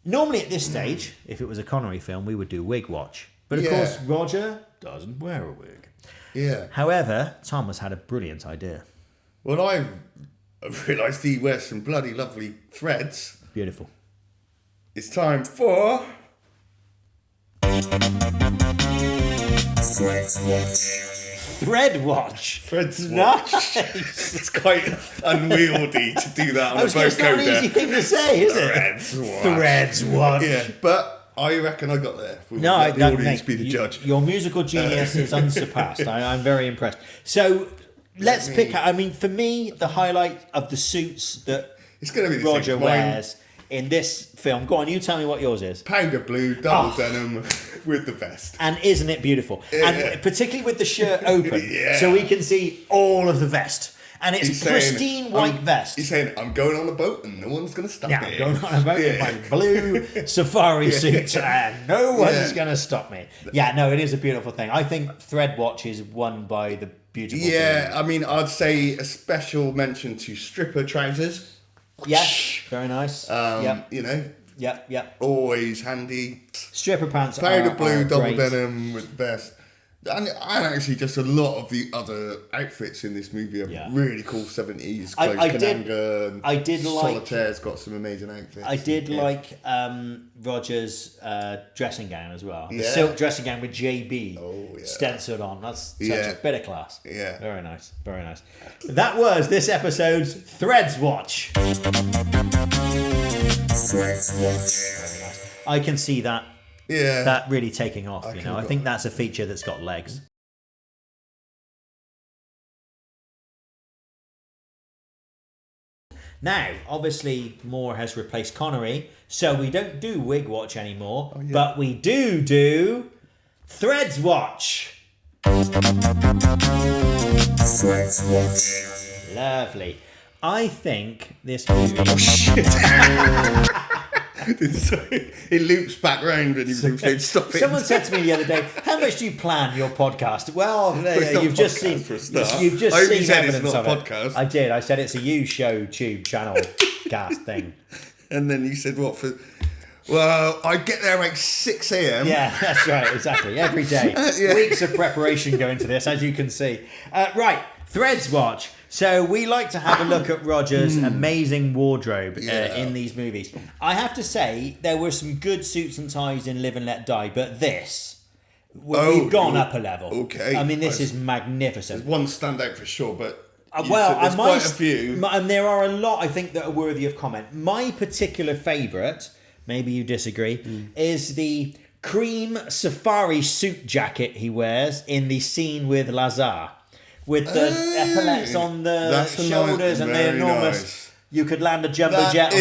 Normally at this stage, if it was a Connery film, we would do wig watch. But of course, Roger doesn't wear a wig. Yeah. However, Thomas had a brilliant idea. Well, I realised he wears some bloody lovely threads. Beautiful. It's time for... Threads Watch. Thread watch. Threads Watch. Nice. It's quite unwieldy to do that on a It's not an easy vocoder. thing to say, is it? Threads Watch. Threads watch. Yeah, but I reckon I got there. We'll No, let the I audience mate, be the judge. Your musical genius is unsurpassed. I'm very impressed. So let's pick out. I mean, for me, the highlight of the suits that It's going to be the Roger same. wears in this film. Go on, you tell me what yours is. Powder blue, double denim with the vest. And isn't it beautiful? And particularly with the shirt open, Yeah. so we can see all of the vest. And it's He's pristine saying, white vest. He's saying, I'm going on a boat and no one's going to stop Yeah, me. I'm going on about in my blue safari suit and no one's going to stop me. Yeah, no, it is a beautiful thing. I think Thread Watch is won by the beautiful Yeah, I mean, I'd say a special mention to stripper trousers. Yes, very nice. You know, Yep. always handy. Stripper pants Powder are blue, double great. denim with vest. And actually, just a lot of the other outfits in this movie are really cool 70s. I did like Solitaire's got some amazing outfits. I did like Roger's dressing gown as well. The Yeah. silk dressing gown with JB stenciled on. That's such a bit of class. Yeah. Very nice. Very nice. That was this episode's Threads Watch. Threads Watch. Very nice. I can see that. Yeah. That really taking off, I can think that's a feature that's got legs. Now, obviously, Moore has replaced Connery, so we don't do Wig Watch anymore, but we do Threads Watch. Threads Watch. Lovely. I think this movie... Oh, shit. It loops back round and you've stop it. Someone said to me the other day, "How much do you plan your podcast?" Well, it's not you've a just podcast seen for a start. you've just I hope you seen said it's evidence not of a it. podcast. I did. I said it's a You Show Tube channel cast thing. And then you said what for? Well, I get there like 6 a.m. Yeah, that's right. Exactly. Every day, weeks of preparation go into this, as you can see. Right, Threads Watch. So we like to have a look at Roger's amazing wardrobe in these movies. I have to say, there were some good suits and ties in Live and Let Die, but this, we've gone up a level. Okay. I mean, this is magnificent. One standout for sure, but Well, there's quite a few. And there are a lot, I think, that are worthy of comment. My particular favourite, maybe you disagree, is the cream safari suit jacket he wears in the scene with Lazar. With the epaulets on the shoulders and the enormous... Nice. You could land a jumbo jet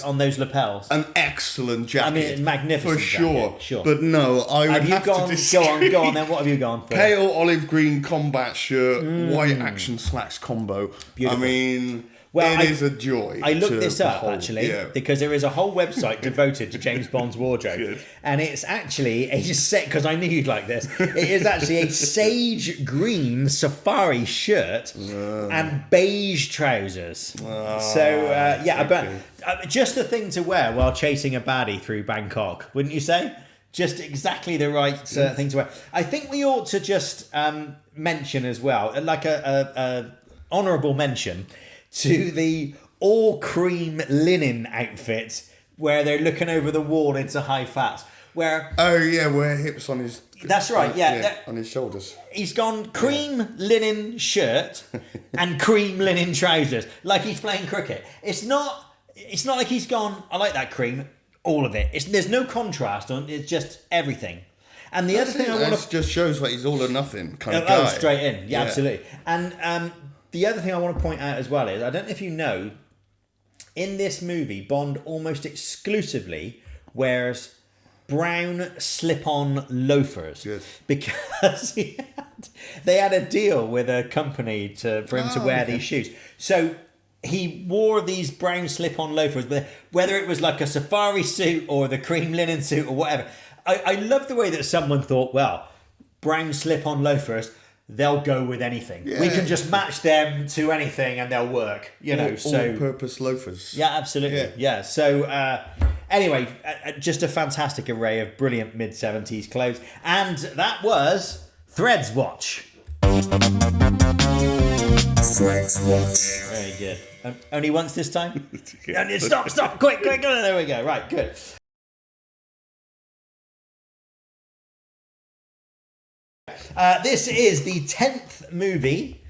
on those lapels. An excellent jacket. I mean, magnificent for sure. jacket, sure. But no, I would have to disagree. Go on then. What have you gone for? Pale olive green combat shirt, white action slacks combo. Beautiful. I mean, Well, it is a joy. I looked this up behold. actually Yeah. because there is a whole website devoted to James Bond's wardrobe, Good. and it's actually a set because I knew you'd like this. It is actually a sage green safari shirt and beige trousers. But just the thing to wear while chasing a baddie through Bangkok, wouldn't you say? Just exactly the right thing to wear. I think we ought to just mention as well, like a honourable mention to the all cream linen outfit where they're looking over the wall into High Fats. Where where hips on his. That's right. On his shoulders. He's gone cream linen shirt and cream linen trousers, like he's playing cricket. It's not like he's gone, I like that cream, all of it. There's no contrast on. It's just everything. And the other thing I want to just shows like he's all or nothing kind of guy. Straight in, yeah, absolutely. And the other thing I want to point out as well is, I don't know if you know, in this movie, Bond almost exclusively wears brown slip-on loafers. Good. Because they had a deal with a company for him to wear these shoes. So he wore these brown slip-on loafers, but whether it was like a safari suit or the cream linen suit or whatever. I love the way that someone thought, well, brown slip-on loafers, they'll go with anything. Yeah. We can just match them to anything and they'll work. All-purpose loafers. Yeah, absolutely. Yeah. So Anyway, just a fantastic array of brilliant mid-70s clothes. And that was Threads Watch. Threads Watch. Very good. Only once this time? Stop, quick, there we go. Right, good. This is the 10th movie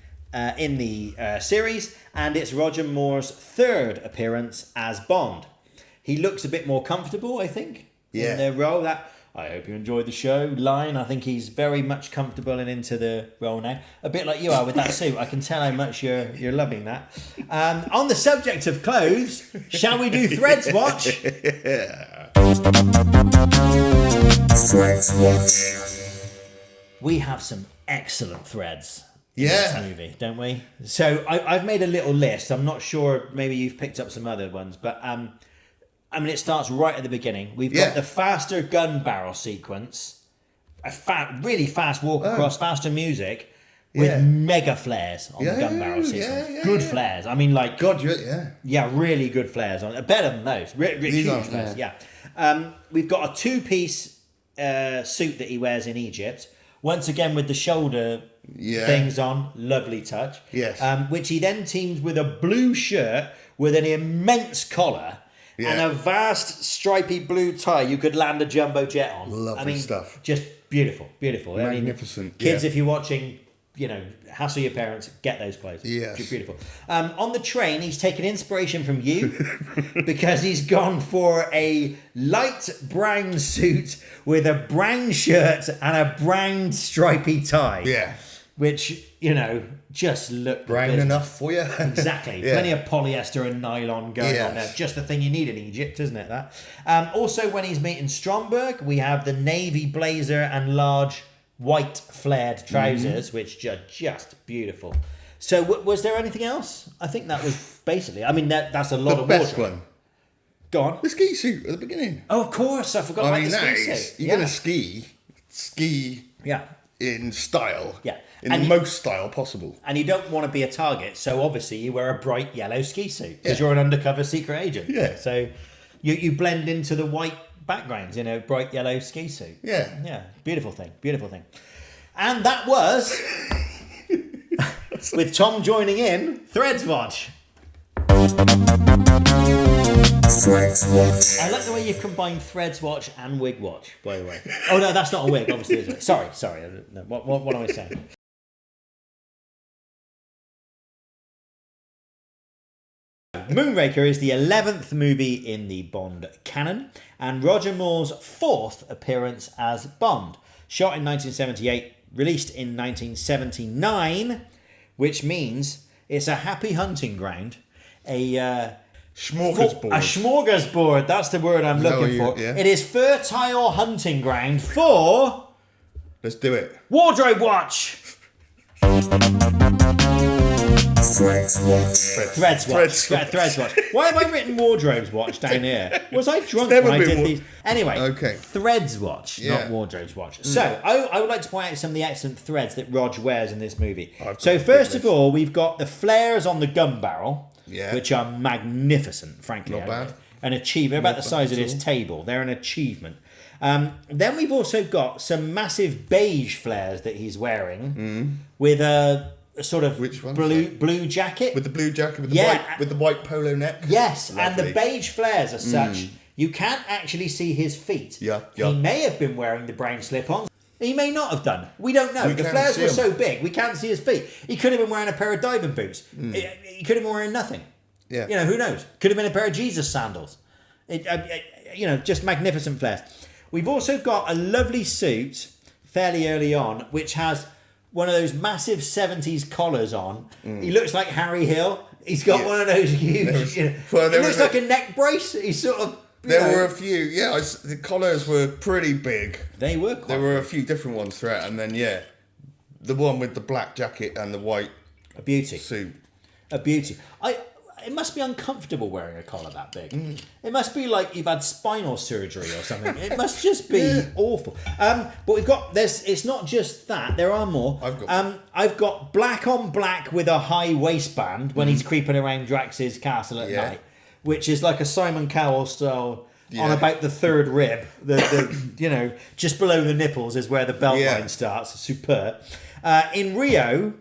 in the series, and it's Roger Moore's third appearance as Bond. He looks a bit more comfortable, I think, in the role. That "I hope you enjoyed the show" line, I think he's very much comfortable and into the role now. A bit like you are with that suit. I can tell how much you're loving that. On the subject of clothes, shall we do Threads Watch? Threads Watch. We have some excellent threads in Yeah. this movie, don't we? So I've made a little list. I'm not sure, maybe you've picked up some other ones, but I mean, it starts right at the beginning. We've got the faster gun barrel sequence, a really fast walk across, faster music, with mega flares on the gun barrel sequence. Good flares. I mean, like... God, really good flares on it. Better than those. Really huge flares, we've got a two-piece suit that he wears in Egypt. Once again with the shoulder things on. Lovely touch. Yes. Which he then teams with a blue shirt with an immense collar and a vast stripy blue tie you could land a jumbo jet on. Lovely stuff. Just beautiful. Magnificent. I mean, kids, if you're watching, hassle your parents, get those clothes. Yes. It's beautiful. On the train, he's taken inspiration from you because he's gone for a light brown suit with a brown shirt and a brown stripy tie. Yeah. Which, just look Brown enough for you. Exactly. Plenty of polyester and nylon going on there. Just the thing you need in Egypt, isn't it? That. Also, when he's meeting Stromberg, we have the navy blazer and large white flared trousers, which are just beautiful. So, was there anything else? I think that was basically. I mean, that's a lot of The best wardrobe. one. Go on. The ski suit at the beginning. Oh, of course. I forgot about the ski suit. You're going to ski Yeah. in style. Yeah. In the most style possible. And you don't want to be a target, so obviously you wear a bright yellow ski suit because you're an undercover secret agent. Yeah. So you blend into the white backgrounds in a bright yellow ski suit. Yeah. Yeah. Beautiful thing. And that was, with Tom joining in, Threads Watch. Threads Watch. I like the way you've combined Threads Watch and Wig Watch, by the way. Oh, no, that's not a wig, obviously, is it? Sorry. No, what am I saying? Moonraker is the 11th movie in the Bond canon and Roger Moore's fourth appearance as Bond. Shot in 1978, released in 1979, which means it's a happy hunting ground, a smorgasbord, that's the word I'm looking for. Yeah. It is fertile hunting ground for... Let's do it. Wardrobe Watch! Threads Watch. Threads Watch. Why have I written Wardrobes Watch down here? Was I drunk never when I been did these? Anyway, Okay. Threads Watch, not Wardrobes Watch. So, I would like to point out some of the excellent threads that Rog wears in this movie. So, first of all, we've got the flares on the gun barrel, which are magnificent, frankly. Not bad. An achievement, about the size of this table. They're an achievement. Then we've also got some massive beige flares that he's wearing with a sort of Which one? blue jacket. With the blue jacket, with the white polo neck. Yes, Lovely. and the beige flares are such, you can't actually see his feet. Yeah. He may have been wearing the brown slip-ons. He may not have done. We don't know. The can't flares see were him. so big, we can't see his feet. He could have been wearing a pair of diving boots. He could have been wearing nothing. Yeah. Who knows? Could have been a pair of Jesus sandals. Just magnificent flares. We've also got a lovely suit fairly early on, which has one of those massive 70s collars on. He looks like Harry Hill. He's got one of those huge... He looks like a neck brace. He's sort of... There were a few, the collars were pretty big. They were quite There were a few different ones throughout, and then, the one with the black jacket and the white a beauty. suit. A beauty. It must be uncomfortable wearing a collar that big. It must be like you've had spinal surgery or something. It must just be awful. But we've got it's not just that. There are more. I've got black on black with a high waistband when he's creeping around Drax's castle at night, which is like a Simon Cowell style on about the third rib. The just below the nipples is where the belt Yeah. line starts. Superb. In Rio,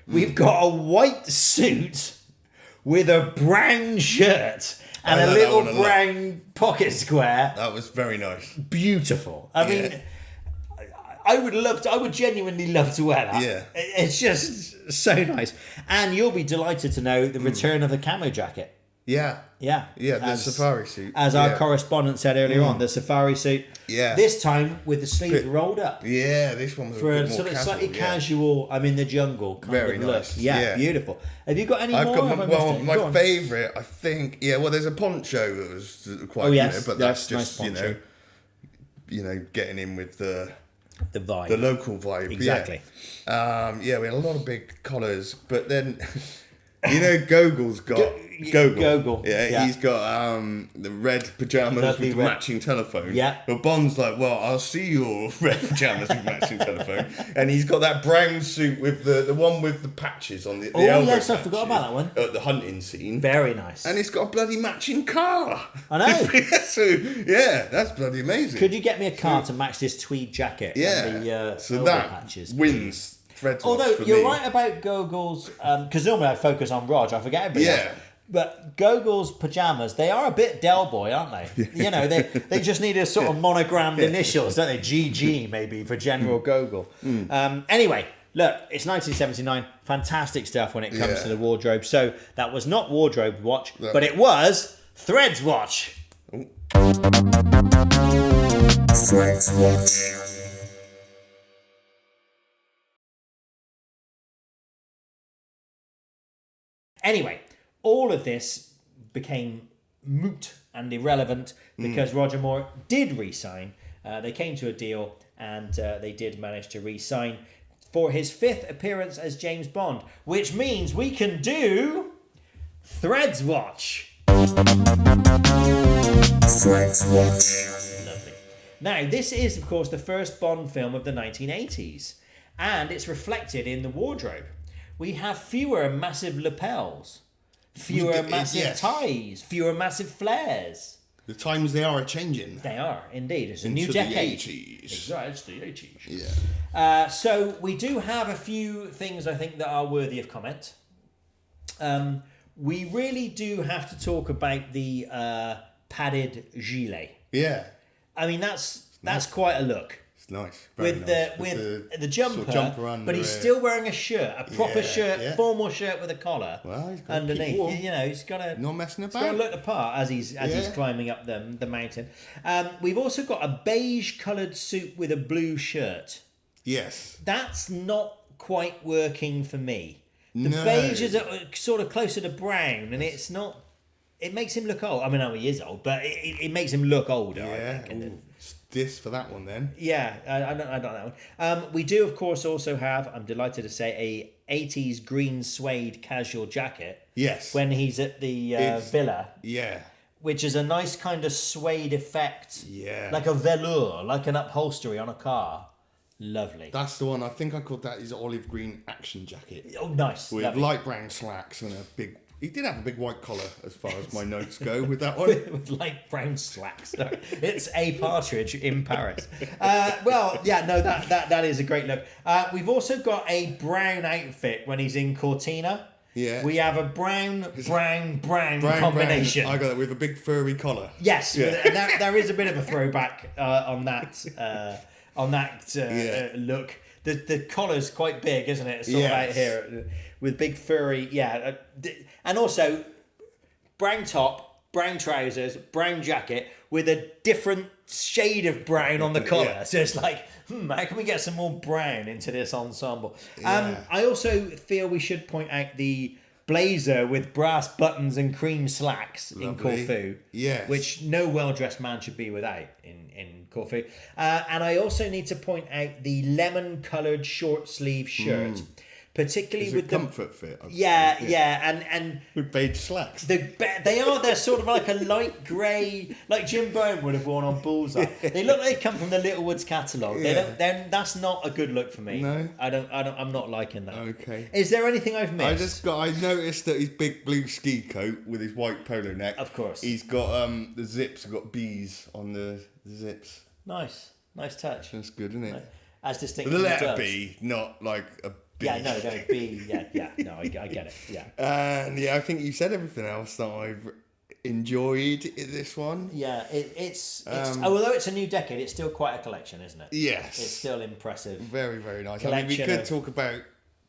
we've got a white suit with a brown shirt and I a like that little one a lot. brown pocket square. That was very nice. Beautiful. I mean, I would genuinely love to wear that. Yeah. It's just so nice. And you'll be delighted to know the return of the camo jacket. Yeah. Yeah. Yeah, the safari suit. As our correspondent said earlier on, the safari suit. Yeah. This time with the sleeves rolled up. Yeah, this one was For a a bit more sort of casual. slightly casual, I'm in the jungle kind Very of look. nice. Yeah, Yeah. beautiful. Have you got any I've more? got Have I missed it? Go my on. favourite, I think. Yeah, well, there's a poncho that was quite, Oh, yes. but Yes, that's nice just poncho. getting in with the vibe. local vibe. Exactly. Yeah. Yeah, we had a lot of big collars, but then Gogol's got Gogol. Yeah, he's got the red pajamas Lovely with red. matching telephone. Yeah. But Bond's like, well, I'll see your red pajamas with matching telephone, and he's got that brown suit with the one with the patches on the Oh, elbow yes, I patches forgot about that one. At the hunting scene. Very nice. And it's got a bloody matching car. I know. So, yeah, that's bloody amazing. Could you get me a car to match this tweed jacket? Yeah. And the so elbow that patches? wins Fred's watch Although for you're me. right about Gogol's, because normally I focus on Rog, I forget everybody Yeah. else. But Gogol's pajamas, they are a bit Del Boy, aren't they? They just need a sort of monogrammed initials, don't they? GG maybe for General Gogol. Anyway, look, it's 1979. Fantastic stuff when it comes Yeah. to the wardrobe. So that was not Wardrobe Watch, but it was Threads Watch. Threads Watch. Anyway, all of this became moot and irrelevant because Roger Moore did re-sign. They came to a deal and they did manage to re-sign for his 5th appearance as James Bond, which means we can do Threads Watch. Threads Watch. Lovely. Now, this is, of course, the first Bond film of the 1980s, and it's reflected in the wardrobe. We have fewer massive lapels, fewer massive yes. ties, fewer massive flares. The times they are changing. They are, indeed. It's a new Into decade. the 80s. Exactly, it's the 80s. Yeah. So we do have a few things I think that are worthy of comment. We really do have to talk about the padded gilet. Yeah. I mean, that's quite a look. It's nice. Very With nice. the jumper, sort of jumper under but he's it. still wearing a shirt, a proper Yeah, shirt, yeah. formal shirt with a collar Well, he's gotta underneath. keep warm. He's got to Not messing He's got to about. look the part as he's Yeah. climbing up the mountain. We've also got a beige coloured suit with a blue shirt. Yes. That's not quite working for me. The No. beige is sort of closer to brown, and it's not. It makes him look old. I mean, no, he is old, but it makes him look older. I Yeah. think. Ooh, this for that one then. Yeah, I don't know that one. We do, of course, also have, I'm delighted to say, a 80s green suede casual jacket Yes. when he's at the villa, Yeah. which is a nice kind of suede effect. Yeah. Like a velour, like an upholstery on a car. Lovely. That's the one. I think I called that his olive green action jacket. Oh, nice. With Lovely. light brown slacks and a big... He did have a big white collar as far as my notes go with that one. With light brown slacks. No, it's a partridge in Paris. That is a great look. We've also got a brown outfit when he's in Cortina. Yeah. We have a brown combination. Brown. I got it with a big furry collar. Yes, Yeah. and there is a bit of a throwback on that look. The collar's quite big, isn't it? It's sort of out Yes. here with big furry, and also brown top, brown trousers, brown jacket with a different shade of brown on the collar. Yeah. So it's like, how can we get some more brown into this ensemble? Yeah. I also feel we should point out the blazer with brass buttons and cream slacks in Lovely. Corfu. Yes. Which no well-dressed man should be without in Corfu. And I also need to point out the lemon-coloured short-sleeve shirt particularly Is with it the comfort fit? and with beige slacks. they're sort of like a light grey, like Jim Bone would have worn on Bullseye. They look like they come from the Littlewoods catalogue. They Yeah. don't. That's not a good look for me. No? I'm not liking that. Okay. Is there anything I've missed? I noticed that his big blue ski coat with his white polo neck. Of course. He's got the zips have got bees on the zips. Nice touch. That's good, isn't it? As distinct The from letter doves. B, not like a B. Yeah, no, B. Yeah. No, I get it. Yeah. And yeah, I think you said everything else that I've enjoyed in this one. Yeah, it's although it's a new decade, it's still quite a collection, isn't it? Yes. It's still impressive. Very, very nice. I mean, we Collection could of- talk about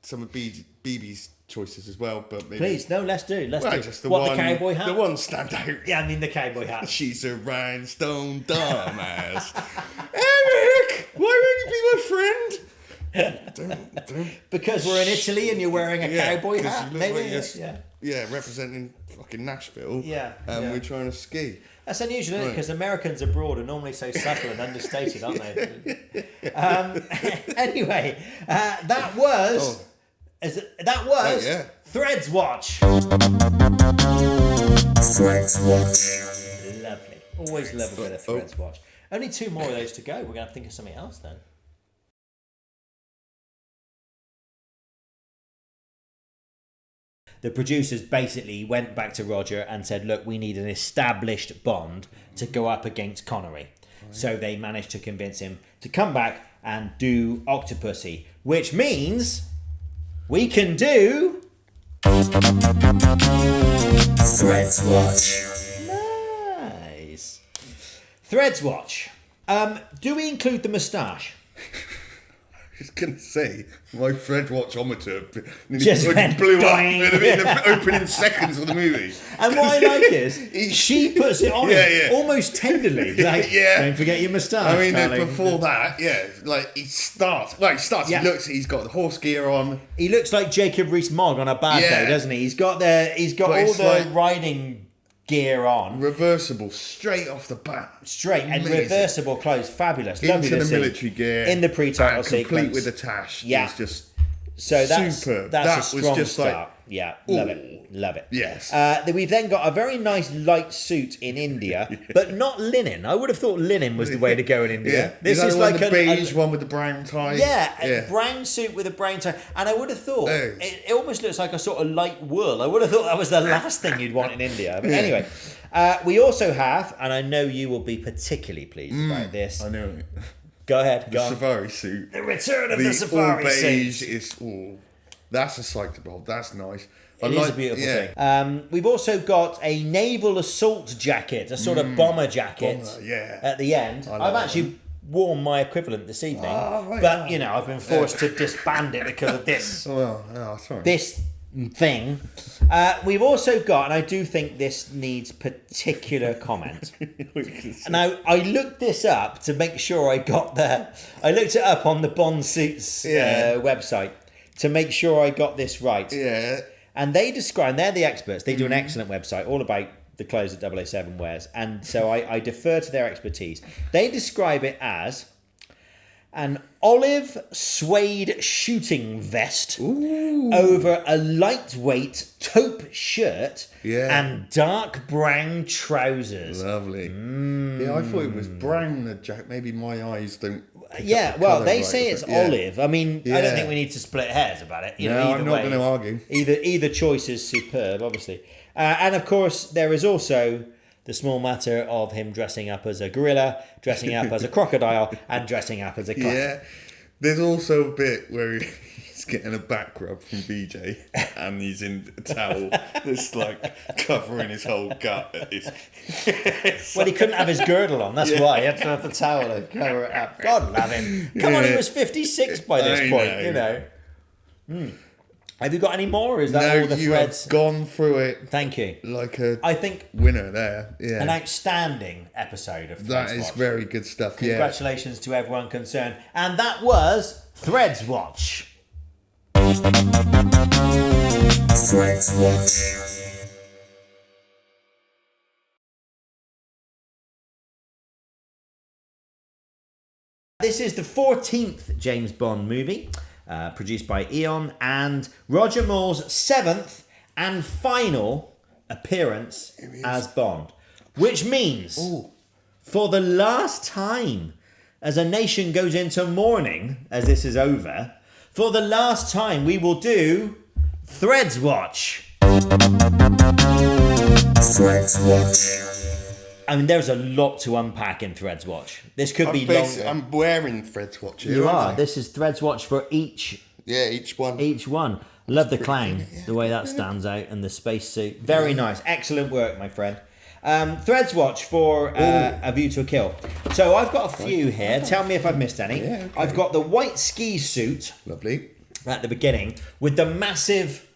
some of BB's choices as well, but maybe... Please, no, let's do. Well, do. just the What, one, the cowboy hat? The one stand out. Yeah, I mean the cowboy hat. She's a rhinestone dumbass. Eric, why won't you be my friend? Don't. Because we're in Italy and you're wearing a cowboy 'cause hat, you look maybe. like you're representing fucking Nashville. Yeah, And yeah. we're trying to ski. That's unusual, isn't it? Right. Right. Because Americans abroad are normally so subtle and understated, aren't they? Anyway, that was Oh, yeah. Threads Watch. Threads Watch. Lovely. Always love a bit of Threads Watch. Only 2 more of those to go. We're going to have to think of something else then. The producers basically went back to Roger and said, look, we need an established Bond to go up against Connery. So they managed to convince him to come back and do Octopussy, which means we can do... Threads Watch. Nice. Threads Watch. Do we include the moustache? I was going to say, my Fred Watchometer Just went blew up doing. in the opening seconds of the movie. And what I like is she puts it on him almost tenderly. Like, Yeah. don't forget your moustache. I mean, darling. before that, like he starts, Yeah. he looks, he's got the horse gear on. He looks like Jacob Rees-Mogg on a bad Yeah. day, doesn't he? He's got But all it's the like- riding gear on, Reversible, straight off the bat. straight and Amazing. reversible clothes, fabulous. Lovely Into to the see. military gear. in the pre-title and complete sequence. with the tash. Yeah. It's just So that's superb. that's That a was strong just start. like, Yeah, ooh. love it. Yes. We've then got a very nice light suit in India, but not linen. I would have thought linen was the way to go in India. Yeah. This is the like the a beige one with the brown tie. Yeah, a brown suit with a brown tie. And I would have thought, Oh. it almost looks like a sort of light wool. I would have thought that was the last thing you'd want in India. But anyway, we also have, and I know you will be particularly pleased about this. I know. Go ahead, The go on. safari suit. The return of The the safari all beige suit. is all. That's a sight to behold. That's nice. It is a beautiful thing. We've also got a naval assault jacket, a sort of bomber jacket Bomber, yeah. at the end. love I've that actually worn my equivalent this evening, right, but you know, I've been forced to disband it because of this. Well, sorry. This thing. We've also got, and I do think this needs particular comment. Now, I looked this up to make sure I looked it up on the Bond Suits website to make sure I got this right. Yeah. And they describe, they're the experts, they do an excellent website all about the clothes that 007 wears. And so I defer to their expertise. They describe it as an olive suede shooting vest over a lightweight taupe shirt and dark brown trousers. Lovely. Yeah, I thought it was brown, the jacket. Maybe my eyes don't. Yeah, the well, colour they right, say is it's it? Yeah. olive. I mean, I Yeah. don't think we need to split hairs about it. You know, No, either I'm not way, going to argue. Either choice is superb, obviously. And of course, there is also the small matter of him dressing up as a gorilla, dressing up as a crocodile, and dressing up as a clown. Yeah. There's also a bit where he's getting a back rub from BJ and he's in a towel that's like covering his whole gut. Well, he couldn't have his girdle on, that's why. He had to have the towel to cover it up. God love him. Come on, he was 56 by this I point, know. you know. Have you got any more, or is that No, all the you threads? have gone through it Thank you. like a I think winner there. Yeah. an outstanding episode of Threads That is Watch. very good stuff. Yeah. Congratulations to everyone concerned. And that was Threads Watch. Threads Watch. This is the 14th James Bond movie. produced by Eon, and Roger Moore's 7th and final appearance as Bond. Which means, for the last time, as a nation goes into mourning, as this is over, for the last time we will do Threads Watch. Threads Watch. I mean, there's a lot to unpack in Threads Watch. This could be longer. I'm wearing Threads Watch here. You aren't are. I? This is Threads Watch for each one. Each one. Love the clown, the way that stands out, and the spacesuit. Very nice. Excellent work, my friend. Threads Watch for A View to a Kill. So I've got a few here. Tell me if I've missed any. Yeah, okay. I've got the white ski suit Lovely. at the beginning with the massive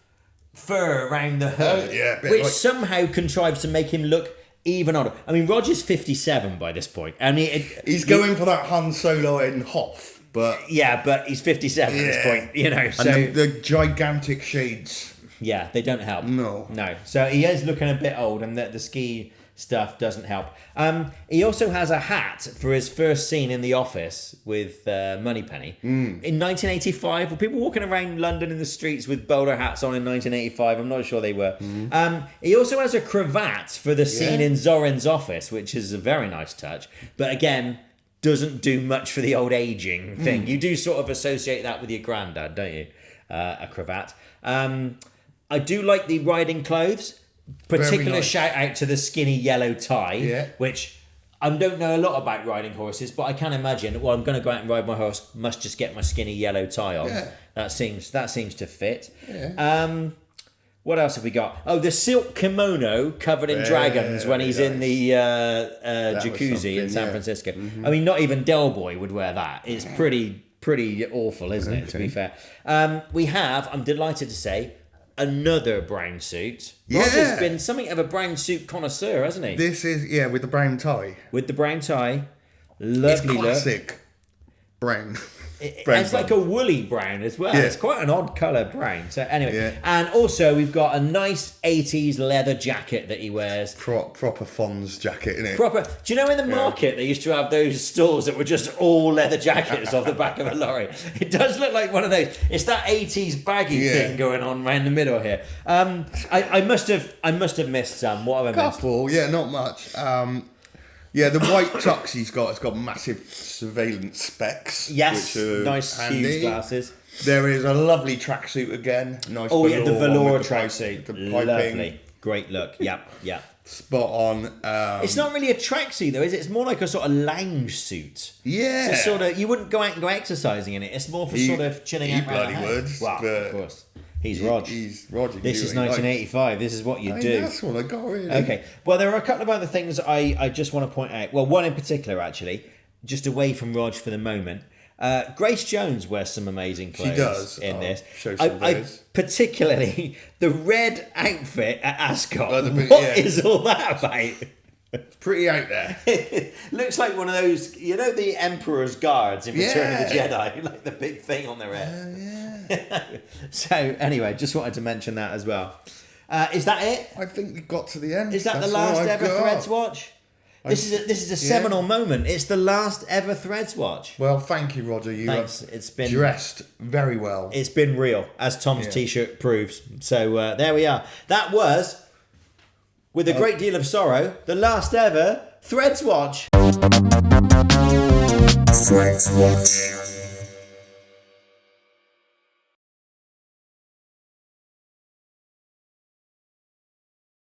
fur around the hood, a bit which like- somehow contrives to make him look even odder. I mean, Roger's 57 by this point. I mean, He's going for that Han Solo in Hoth, but yeah, but he's 57 at this point, you know. So and the gigantic shades. yeah, they don't help. No. So he is looking a bit old, and the ski stuff doesn't help. He also has a hat for his first scene in The Office with Moneypenny. In 1985, were people walking around London in the streets with bowler hats on in 1985? I'm not sure they were. He also has a cravat for the scene in Zorin's office, which is a very nice touch. But again, doesn't do much for the old aging thing. You do sort of associate that with your granddad, don't you? A cravat. I do like the riding clothes. Particular nice. shout out to the skinny yellow tie, which I don't know a lot about riding horses, but I can imagine. Well, I'm going to go out and ride my horse. Must just get my skinny yellow tie on. Yeah. That seems to fit. Yeah. What else have we got? Oh, the silk kimono covered in dragons when he's in the jacuzzi in San Francisco. I mean, not even Del Boy would wear that. It's pretty awful, isn't it? To be fair, we have. I'm delighted to say, another brown suit. Roger's been something of a brown suit connoisseur, hasn't he? This is with the brown tie. With the brown tie, lovely look. Classic brown. It's like a woolly brown as well. Yeah. It's quite an odd colour brown. So anyway, Yeah. and also we've got a nice 80s leather jacket that he wears. Proper Fonz jacket, innit? Proper. Do you know in the market they used to have those stores that were just all leather jackets off the back of a lorry? It does look like one of those. It's that 80s baggy thing going on around the middle here. I must have missed some. What have I missed? Couple, not much. The white tux he's got has got massive surveillance specs. Yes, which are nice handy. huge glasses. There is a lovely tracksuit again. Nice. Oh yeah, the velour with the tracksuit. the piping. Lovely, great look. Yep. Spot on. It's not really a tracksuit though, is it? It's more like a sort of lounge suit. Yeah. It's sort of, you wouldn't go out and go exercising in it. It's more for sort of chilling out around bloody the house. would. Well, but of course. He's Rog. He's Roger. This is 1985. This is what you do. That's what I got, really. Okay. Well, there are a couple of other things I just want to point out. Well, one in particular, actually, just away from Rog for the moment. Grace Jones wears some amazing clothes does. in this. Show some of I those. particularly the red outfit at Ascot. Oh, What is all that about? Pretty out there. Looks like one of those, you know, the Emperor's guards in Return of the Yeah. Jedi, like the big thing on their head. So anyway, just wanted to mention that as well. Is that it? I think we got to the end. Is that That's the last all I've ever got. Threads Watch? This is a seminal moment. It's the last ever Threads Watch. Well, thank you, Roger. You Thanks. have It's been dressed very well. It's been real, as Tom's T-shirt proves. So there we are. That was, with a great deal of sorrow, the last ever Threads Watch. Threads Watch.